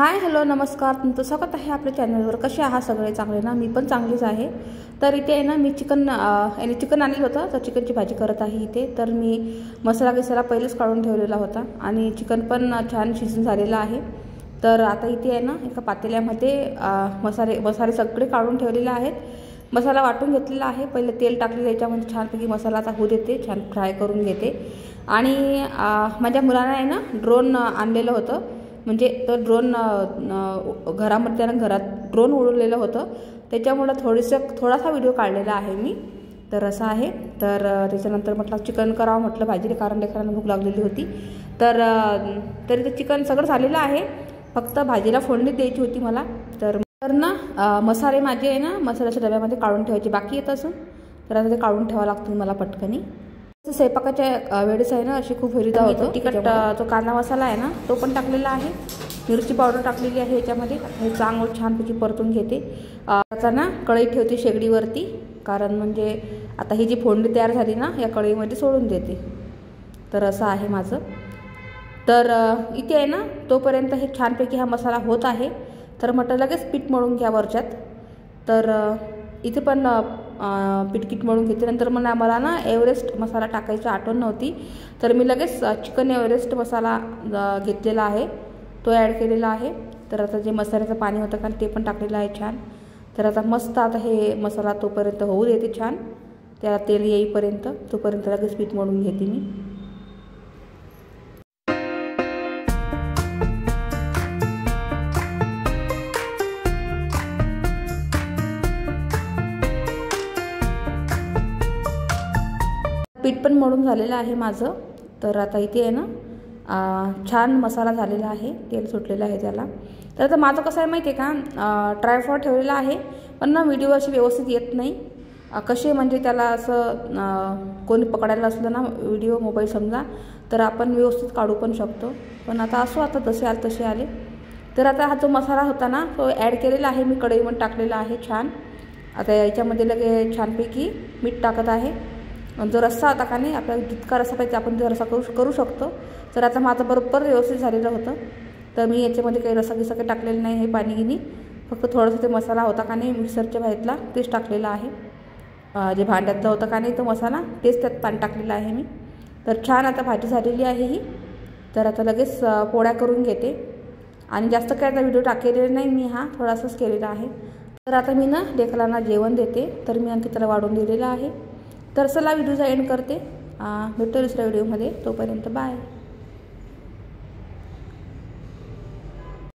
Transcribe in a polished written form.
Hi hello नमस्कार, तुमचं स्वागत आहे आपल्या चॅनलवर। कसे आहात सगळे? चांगले ना? मी पण चांगलीच आहे। तर इथे आहे ना मी चिकन आणलं होतं, तर चिकनची भाजी करत आहे इथे। तर मी मसाला पहिलेच काढून ठेवलेला होता आणि चिकन पण छान शिजून झालेलं आहे। तर आता इथे आहे ना एका पातेल्यामध्ये मसाले सगळे काढून ठेवलेले आहेत। मसाला वाटून घेतलेला आहे। पहिले तेल टाकलेलं, याच्यामध्ये छानपैकी मसाला आता होऊ देते, छान फ्राय करून घेते। आणि माझ्या मुलाने आहे ना ड्रोन आणलेलं होतं, म्हणजे तो ड्रोन घरामध्ये त्यानं घरात ड्रोन उडवलेलं होतं, त्याच्यामुळे थोडासा व्हिडिओ काढलेला आहे मी। तर असं आहे। तर त्याच्यानंतर म्हटलं चिकन करावं म्हटलं भाजीला, कारण लेकरांना भूक लागलेली होती। तर तरी ते चिकन सगळं झालेलं आहे, फक्त भाजीला फोडणी द्यायची होती मला। तर ना मसाले माझे आहे ना मसाल्याच्या डब्यामध्ये काढून ठेवायचे बाकी येत असून, तर आता ते काढून ठेवावं लागतं मला पटकनी। स्वयंपाकाच्या वेळेस आहे ना अशी खूप हुरीदा होतो। तिखट तो कांदा मसाला आहे ना तो पण टाकलेला आहे, मिरची पावडर टाकलेली आहे याच्यामध्ये। हे चांगलं छानपैकी परतून घेते। आता ना कढई ठेवते शेगडीवरती, कारण म्हणजे आता ही जी फोडणी तयार झाली ना या कढईमध्ये सोडून देते। तर असं आहे माझं। तर इथे आहे ना तोपर्यंत हे छानपैकी हा मसाला होत आहे, तर म्हटलं लगेच पीठ मळून घ्या वरच्यात। तर इथे पण पीठ मळून घेते। नंतर मला ना एव्हरेस्ट मसाला टाकायची आठवण नव्हती, तर मी लगेच चिकन एव्हरेस्ट मसाला घेतलेला आहे, तो ॲड केलेला आहे। तर आता जे मसाल्याचं पाणी होतं कारण ते पण टाकलेलं आहे छान। तर आता मस्त आता हे मसाला तोपर्यंत होऊ देते छान, त्याला तेल येईपर्यंत, तोपर्यंत लगेच पीठ मळून घेते मी। पीठ पण मळून झालेलं आहे माझं। तर आता इथे आहे ना छान मसाला झालेला आहे, तेल सुटलेलं आहे त्याला। तर आता माझं कसं आहे माहिती आहे का, ट्रायपॉड ठेवलेला आहे, पण ना व्हिडिओ अशी व्यवस्थित येत नाही। कसे म्हणजे त्याला असं कोणी पकडायला असलं ना व्हिडिओ मोबाईल समजा, तर आपण व्यवस्थित काढू पण शकतो। पण आता असो, आता जसे आले तसे आले। तर आता हा जो मसाला होता ना तो ॲड केलेला आहे मी, कढईमध्ये टाकलेला आहे छान। आता याच्यामध्ये लगे छानपैकी मीठ टाकत आहे। जो रस्सा होता का नाही, आपल्याला जितका रस्सा पाहिजे आपण ते रस्सा करू शकतो। तर आता माझं बरोबर व्यवस्थित झालेलं होतं, तर मी याच्यामध्ये काही रस्सा काही टाकलेलं नाही, हे पाणी गिनी फक्त थोडंसं ते मसाला होता का नाही मिक्सरच्या बाहेरला तेच टाकलेला आहे। जे भांड्यातलं होतं का नाही तो मसाला, तेच त्यात पाणी टाकलेलं आहे मी। तर छान आता भाजी झालेली आहे ही। तर आता लगेच पोळ्या करून घेते, आणि जास्त काय आता व्हिडिओ टाकलेला नाही मी, हा थोडासाच केलेला आहे। तर आता मी ना लेकरांना जेवण देते, तर मी आणखी त्याला वाढून दिलेलं आहे। तर चला व्हिडिओचा एंड करते, भेटतो दुसऱ्या व्हिडिओमध्ये, तोपर्यंत बाय।